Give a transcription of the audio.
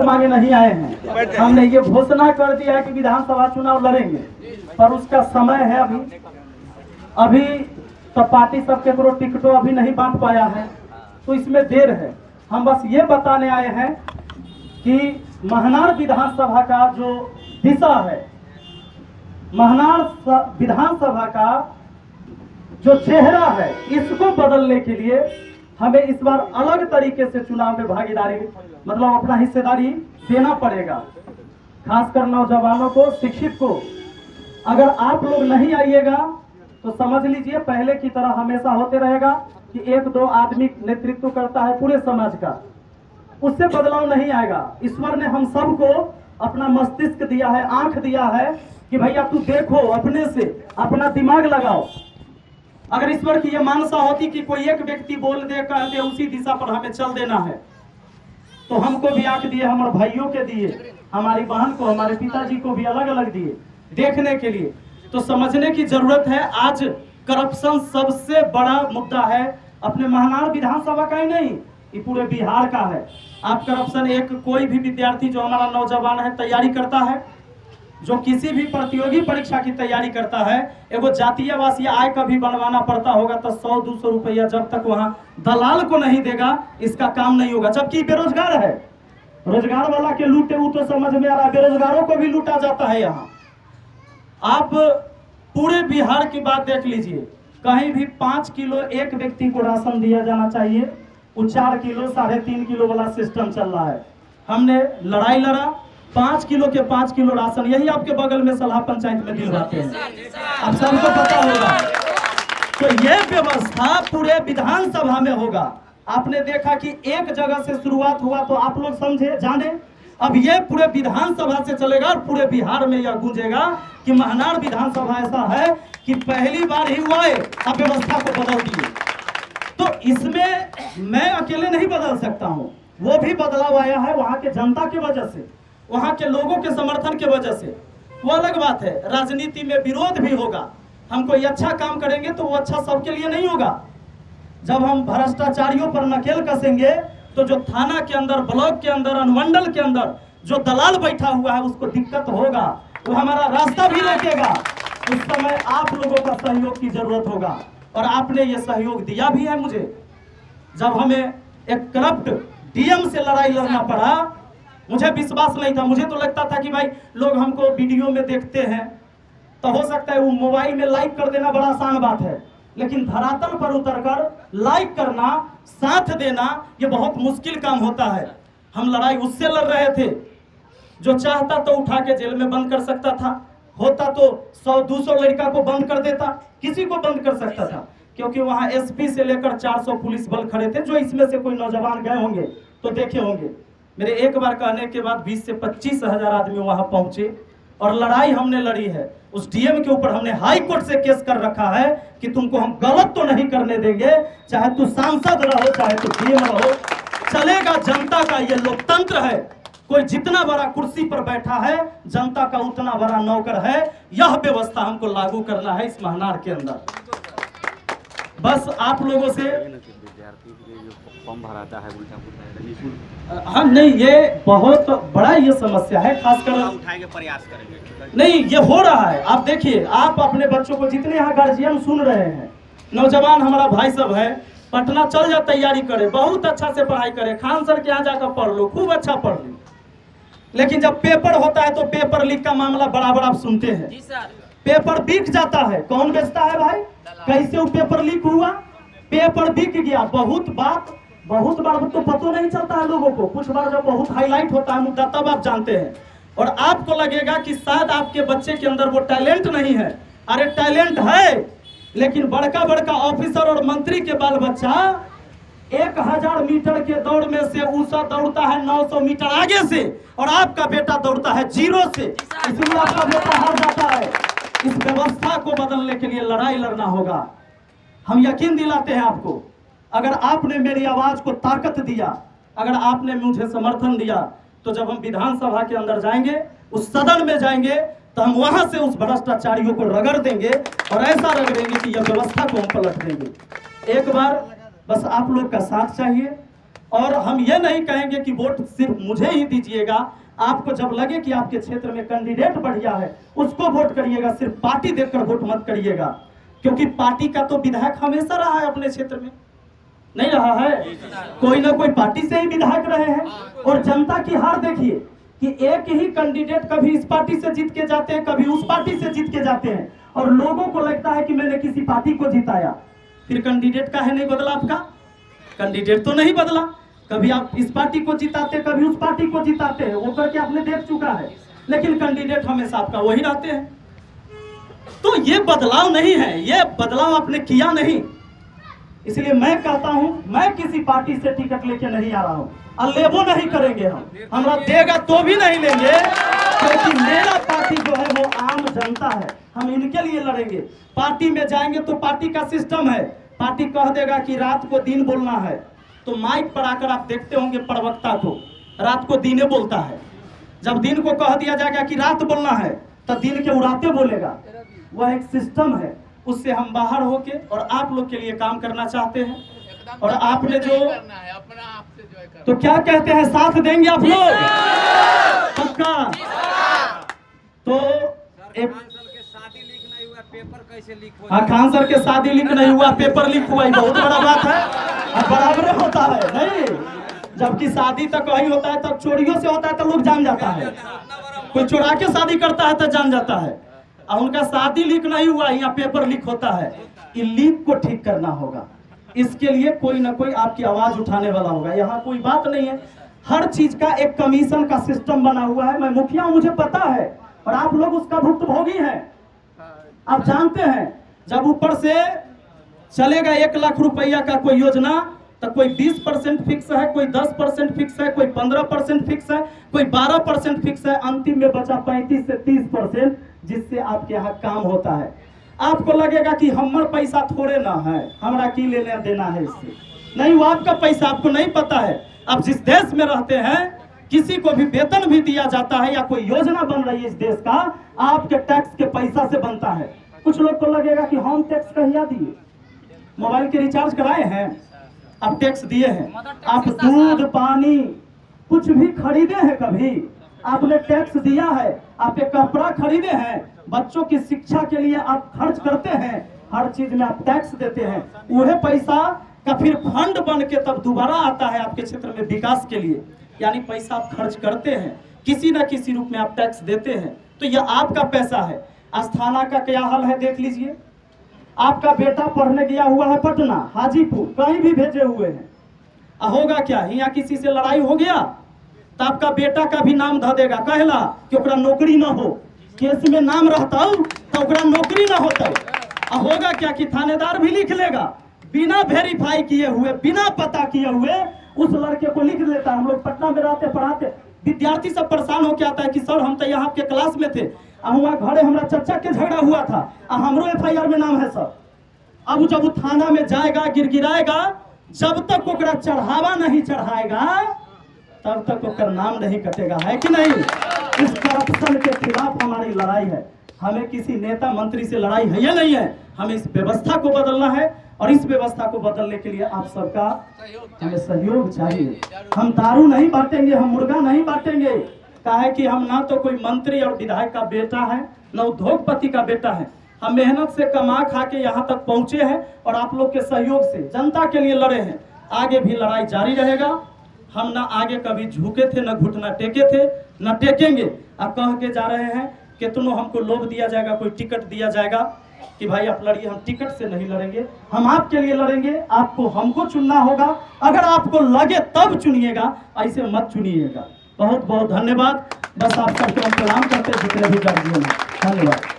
मांगे नहीं आए हैं। हमने ये घोषणा कर दिया है कि विधानसभा चुनाव लड़ेंगे, पर उसका समय है अभी तो पार्टी सब के टिकटों अभी नहीं बांट पाया है, तो इसमें देर है। हम बस ये बताने आए हैं कि महनार विधानसभा का जो दिशा है, महनार विधानसभा का जो चेहरा है, इसको बदलने के लिए हमें इस बार अलग तरीके से चुनाव में भागीदारी मतलब अपना हिस्सेदारी देना पड़ेगा, खासकर नौजवानों को, शिक्षित को। अगर आप लोग नहीं आइएगा तो समझ लीजिए पहले की तरह हमेशा होते रहेगा कि एक दो आदमी नेतृत्व करता है पूरे समाज का, उससे बदलाव नहीं आएगा। ईश्वर ने हम सबको अपना मस्तिष्क दिया है, आंख दिया है कि भैया तू देखो, अपने से अपना दिमाग लगाओ। अगर ईश्वर की यह मानसा होती कि कोई एक व्यक्ति बोल दे, कह दे, उसी दिशा पर हमें चल देना है, तो हमको भी आंख दिए, हमारे भाइयों के दिए, हमारी बहन को, हमारे पिताजी को भी अलग अलग दिए देखने के लिए। तो समझने की जरूरत है, आज करप्शन सबसे बड़ा मुद्दा है, अपने महनार विधानसभा का ही नहीं, ये पूरे बिहार का है। आप करप्शन, एक कोई भी विद्यार्थी जो हमारा नौजवान है तैयारी करता है, जो किसी भी प्रतियोगी परीक्षा की तैयारी करता है, एगो जातीय वासी आय का भी बनवाना पड़ता होगा तो 100-200 रुपया जब तक वहां दलाल को नहीं देगा इसका काम नहीं होगा। जबकि बेरोजगार है, रोजगार वाला के लूटे वो तो समझ में आ रहा है, बेरोजगारों को भी लूटा जाता है। यहाँ आप पूरे बिहार की बात देख लीजिए, कहीं भी 5 किलो एक व्यक्ति को राशन दिया जाना चाहिए, वो 4 किलो 3.5 किलो वाला सिस्टम चल रहा है। हमने लड़ाई लड़ा, 5 किलो के 5 किलो राशन, यही आपके बगल में सलाह पंचायत में दिलवाते हैं, आप सबको पता होगा। तो यह व्यवस्था पूरे विधानसभा में होगा। आपने देखा कि एक जगह से शुरुआत हुआ तो आप लोग समझे, जाने, अब यह पूरे विधानसभा से चलेगा और पूरे बिहार में यह गूंजेगा कि महनार विधानसभा ऐसा है कि पहली बार ही हुआ है आप व्यवस्था को बदल दिए। तो इसमें मैं अकेले नहीं बदल सकता हूं, वो भी बदलाव आया है वहां के जनता की वजह से, वहां के लोगों के समर्थन की वजह से। वो अलग बात है, राजनीति में विरोध भी होगा, हम कोई अच्छा काम करेंगे तो वो अच्छा सबके लिए नहीं होगा। जब हम भ्रष्टाचारियों पर नकेल कसेंगे तो जो थाना के अंदर, ब्लॉक के अंदर, अनुमंडल के अंदर जो दलाल बैठा हुआ है उसको दिक्कत होगा, वो हमारा रास्ता भी रोकेगा। उस समय आप लोगों का सहयोग की जरूरत होगा और आपने ये सहयोग दिया भी है मुझे। जब हमें एक करप्ट डीएम से लड़ाई लड़ना पड़ा, मुझे विश्वास नहीं था, मुझे तो लगता था कि भाई लोग हमको वीडियो में देखते हैं तो हो सकता है वो मोबाइल में लाइक कर देना बड़ा आसान बात है, लेकिन धरातल पर उतरकर लाइक करना, साथ देना, ये बहुत मुश्किल काम होता है। हम लड़ाई उससे लड़ रहे थे जो चाहता तो उठा के जेल में बंद कर सकता था, होता तो 100-200 लड़का को बंद कर देता, किसी को बंद कर सकता था, क्योंकि वहां एसपी से लेकर 400 पुलिस बल खड़े थे। जो इसमें से कोई नौजवान गए होंगे तो देखे होंगे, मेरे एक बार कहने के बाद 20 से 25 हजार आदमी वहां पहुंचे और लड़ाई हमने लड़ी है। उस डीएम के ऊपर हमने हाई कोर्ट से केस कर रखा है कि तुमको हम गलत तो नहीं करने देंगे, चाहे तू सांसद रहो चाहे तू डीएम रहो, चलेगा। जनता का ये लोकतंत्र है, कोई जितना बड़ा कुर्सी पर बैठा है जनता का उतना बड़ा नौकर है। यह व्यवस्था हमको लागू करना है इस महनार के अंदर। बस आप लोगों से हाँ नहीं, ये बहुत बड़ा ये समस्या है, खासकर उठाएंगे, प्रयास करेंगे। नहीं, ये हो रहा है। आप देखिए, आप अपने बच्चों को, जितने यहाँ गार्जियन सुन रहे हैं, नौजवान हमारा भाई सब है, पटना चल जा, तैयारी करे, बहुत अच्छा से पढ़ाई करे, खान सर के यहाँ जाकर पढ़ लो, खूब अच्छा पढ़ लो। लेकिन जब पेपर होता है तो पेपर लीक का मामला बराबर आप सुनते हैं, पेपर बिक जाता है। कौन बेचता है भाई? कैसे वो पेपर लीक हुआ? पेपर बिक गया। बहुत बार तो पता नहीं चलता है लोगों को, कुछ बार जब बहुत हाईलाइट होता है मुद्दा तब आप जानते हैं, और आपको लगेगा कि शायद आपके बच्चे के अंदर वो टैलेंट नहीं है। अरे टैलेंट है, लेकिन बड़का बड़का ऑफिसर और मंत्री के बाल बच्चा 1000 मीटर के दौड़ में से ऊषा दौड़ता है 900 मीटर आगे से, और आपका बेटा दौड़ता है 0 से, इसलिए आपका बेटा हार जाता है। इस व्यवस्था को बदलने के लिए लड़ाई लड़ना होगा। हम यकीन दिलाते हैं आपको, अगर आपने मेरी आवाज को ताकत दिया, अगर आपने मुझे समर्थन दिया, तो जब हम विधानसभा के अंदर जाएंगे, उस सदन में जाएंगे, तो हम वहां से उस भ्रष्टाचारियों को रगड़ देंगे और ऐसा रगड़ेंगे कि यह व्यवस्था को हम पलट देंगे। एक बार बस आप लोग का साथ चाहिए और हम ये नहीं कहेंगे कि वोट सिर्फ मुझे ही दीजिएगा। आपको जब लगे कि आपके क्षेत्र में कैंडिडेट बढ़िया है उसको वोट करिएगा, सिर्फ पार्टी देखकर वोट मत करिएगा, क्योंकि पार्टी का तो विधायक हमेशा रहा है अपने क्षेत्र में, नहीं रहा है? कोई ना कोई पार्टी से ही विधायक रहे हैं। और जनता की हार देखिए कि एक ही कैंडिडेट कभी इस पार्टी से जीत के जाते हैं, कभी उस पार्टी से जीत के जाते हैं, और लोगों को लगता है कि मैंने किसी पार्टी को जिताया। फिर कैंडिडेट का है नहीं बदला, आपका कैंडिडेट तो नहीं बदला। कभी आप इस पार्टी को जिताते, कभी उस पार्टी को जिताते हैं, वो करके आपने देख चुका है, लेकिन कैंडिडेट हमेशा आपका वही रहते हैं। तो ये बदलाव नहीं है, ये बदलाव आपने किया नहीं। इसलिए मैं कहता हूं, मैं किसी पार्टी से टिकट लेके नहीं आ रहा हूं, अलेबो नहीं करेंगे हम, हमरा देगा तो भी नहीं लेंगे, क्योंकि मेरा पार्टी जो है वो आम जनता है, हम इनके लिए लड़ेंगे। पार्टी में जाएंगे तो पार्टी का सिस्टम है, पार्टी कह देगा कि रात को दिन बोलना है, तो माइक पर आकर आप देखते होंगे प्रवक्ता को रात को दिने बोलता है। जब दिन को कह दिया जाएगा कि रात बोलना है तो दिन के उड़ाते बोलेगा। वह एक सिस्टम है, उससे हम बाहर होके और आप लोग के लिए काम करना चाहते हैं। और आपने जो तो क्या कहते हैं, साथ देंगे आप लोग पक्का? तो एक पेपर कैसे लीक हो? हाँ, खान सर के शादी लीक नहीं हुआ, पेपर लीक हुआ, बहुत बड़ा बात है। अब बराबर होता है नहीं, जबकि शादी तक वही होता है, तब चोरियों से होता है तो लोग जान जाता है, कोई चुरा के शादी करता है तो जान जाता है। और उनका शादी लीक नहीं हुआ, यहाँ पेपर लीक होता है। इन लीक को ठीक करना होगा, इसके लिए कोई ना कोई आपकी आवाज उठाने वाला होगा। यहाँ कोई बात नहीं है, हर चीज का एक कमीशन का सिस्टम बना हुआ है। मैं मुखिया हूं, मुझे पता है, और आप लोग उसका भुक्तभोगी हैं। आप जानते हैं, जब ऊपर से चलेगा 1 लाख रुपया का कोई योजना, तो कोई 20% फिक्स है, कोई 10% फिक्स है, कोई 15% फिक्स है, कोई 12% फिक्स है, अंतिम में बचा 35 से 30%, जिससे आपके यहाँ काम होता है। आपको लगेगा कि हमारा पैसा थोड़े ना है, हमारा की लेना देना है इससे, नहीं, वो आपका पैसा, आपको नहीं पता है। अब जिस देश में रहते हैं, किसी को भी वेतन भी दिया जाता है या कोई योजना बन रही है इस देश का, आपके टैक्स के पैसा से बनता है। कुछ लोग को लगेगा कि हम टैक्स कहिया दिए, मोबाइल के रिचार्ज कराए हैं, आप टैक्स दिए हैं, आप दूध पानी कुछ भी खरीदे हैं कभी, आपने टैक्स दिया है, आप एक कपड़ा खरीदे हैं, बच्चों की शिक्षा के लिए आप खर्च करते हैं, हर चीज में आप टैक्स देते हैं। वह पैसा का फिर फंड बन के तब दोबारा आता है आपके क्षेत्र में विकास के लिए, यानी पैसा आप खर्च करते हैं, किसी न किसी रूप में आप टैक्स देते हैं, तो यह आपका पैसा है। अस्थाना का क्या हाल है देख लीजिए, आपका बेटा पढ़ने गया हुआ है पटना, हाजीपुर, कहीं भी भेजे हुए हैं, होगा क्या, यहाँ किसी से लड़ाई हो गया तो आपका बेटा का भी नाम ध देगा, कहला कि ओकरा नौकरी न हो, केस में नाम रहता तो ओकरा नौकरी न होता। होगा क्या कि थानेदार भी लिख लेगा, बिना वेरीफाई किए हुए, बिना पता किए हुए उस लड़के को लिख लेता। हम लोग पटना में रहते पढ़ाते, विद्यार्थी सब परेशान होके आता है कि सर हम तो यहाँ आपके क्लास में थे, वहाँ घरे हमारा चचा के झगड़ा हुआ था, हमरो FIR में नाम है सर। अब जब वो थाना में जाएगा, गिड़गिड़ाएगा, जब तक ओकरा चढ़ावा नहीं चढ़ाएगा तब तक ओकर नाम नहीं कटेगा, है कि नहीं? इस करप्शन के खिलाफ हमारी लड़ाई है। हमें किसी नेता मंत्री से लड़ाई है या नहीं है, हमें इस व्यवस्था को बदलना है, और इस व्यवस्था को बदलने के लिए आप सबका हमें सहयोग चाहिए। हम दारू नहीं बांटेंगे, हम मुर्गा नहीं बांटेंगे, काहे कि हम ना तो कोई मंत्री और विधायक का बेटा है, ना उद्योगपति का बेटा है। हम मेहनत से कमा खा के यहाँ तक पहुंचे हैं, और आप लोग के सहयोग से जनता के लिए लड़े हैं। आगे भी लड़ाई जारी रहेगा। हम ना आगे कभी झुके थे, न घुटना टेके थे, न टेकेंगे। अब कह के जा रहे हैं कितनों हमको लोभ दिया जाएगा, कोई टिकट दिया जाएगा कि भाई आप लड़िए, हम टिकट से नहीं लड़ेंगे, हम आपके लिए लड़ेंगे। आपको हमको चुनना होगा, अगर आपको लगे तब चुनिएगा, ऐसे मत चुनिएगा। बहुत बहुत धन्यवाद। बस आप सबको हम प्रणाम करते हैं जितने भी गर्जियों में, धन्यवाद।